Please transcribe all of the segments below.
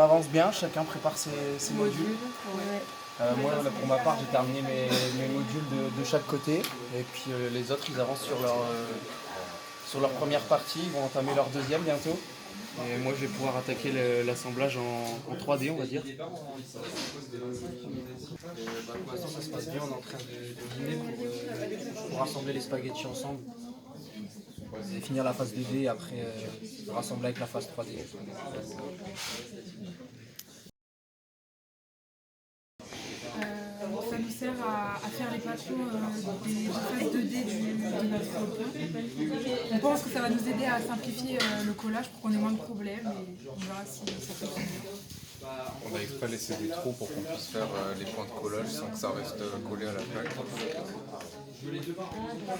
On avance bien, chacun prépare ses modules. Moi, là, pour ma part, j'ai terminé mes modules de chaque côté. Et puis les autres, ils avancent sur leur première partie. Ils vont entamer leur deuxième bientôt. Et moi, je vais pouvoir attaquer l'assemblage en 3D, on va dire. Pour l'instant, ça se passe bien. On est en train de dîner pour assembler les spaghettis ensemble. Et finir la phase 2D et après rassembler avec la phase 3D. Ça nous sert à faire les patrons des phases 2D de notre robot. On pense que ça va nous aider à simplifier le collage pour qu'on ait moins de problèmes et on verra si ça peut être mieux. On a exprès laissé des trous pour qu'on puisse faire les points de collage sans que ça reste collé à la plaque.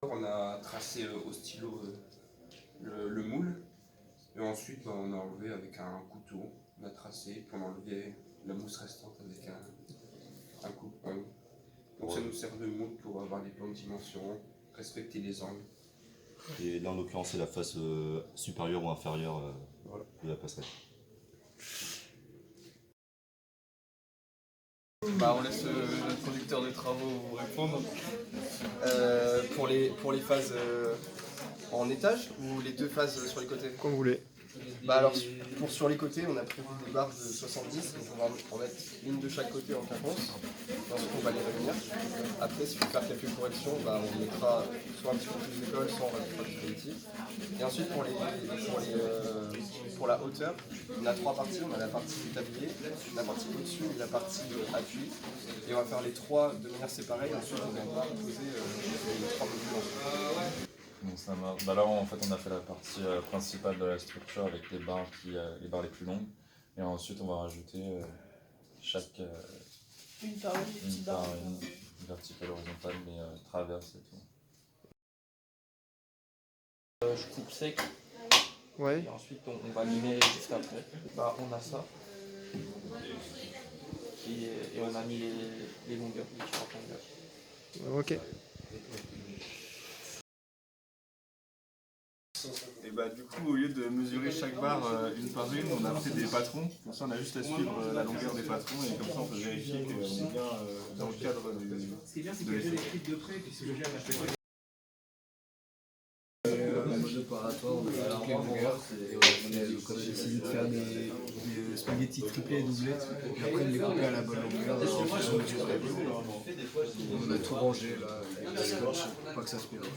On a tracé au stylo le moule et ensuite on a enlevé avec un couteau, on a tracé puis on a enlevé la mousse restante avec un coup. Donc ça nous sert de moule pour avoir les bonnes dimensions, respecter les angles. Et là en l'occurrence c'est la face supérieure ou inférieure de la passerelle. On laisse notre conducteur de travaux vous répondre. Pour les phases en étage ou les deux phases sur les côtés? Comme vous voulez. Alors sur les côtés, on a prévu des barres de 70, donc on va en mettre une de chaque côté en quinconce. Ensuite on va les réunir. Après, s'il faut faire quelques corrections, on mettra soit un petit peu plus de colle, soit on rajoutera du spaghetti. Et ensuite pour la hauteur, on a trois parties. On a la partie du tablier, la partie au-dessus et la partie appui. Et on va faire les trois de manière séparée. Ensuite on viendra poser les trois modules ensemble. Donc ça marche. Là en fait on a fait la partie principale de la structure avec les barres les plus longues. Et ensuite on va rajouter Une par une verticale horizontale mais traverse et tout. Je coupe sec. Ouais. Et ensuite on va limer juste après. On a ça. Et on a mis les longueurs, les différentes longueurs. Ok. Et du coup, au lieu de mesurer chaque barre une par une, on a fait des patrons. Comme ça, on a juste à suivre la longueur des patrons et comme ça, on peut vérifier qu'on est bien dans le cadre de l'essai. En mode opératoire, on a toutes les longueurs et on a essayé de faire des spaghettis triplés et doublés et après de les couper à la bonne longueur en fonction du prévu. On a tout rangé là avec du scotch pour pas que ça se mélange.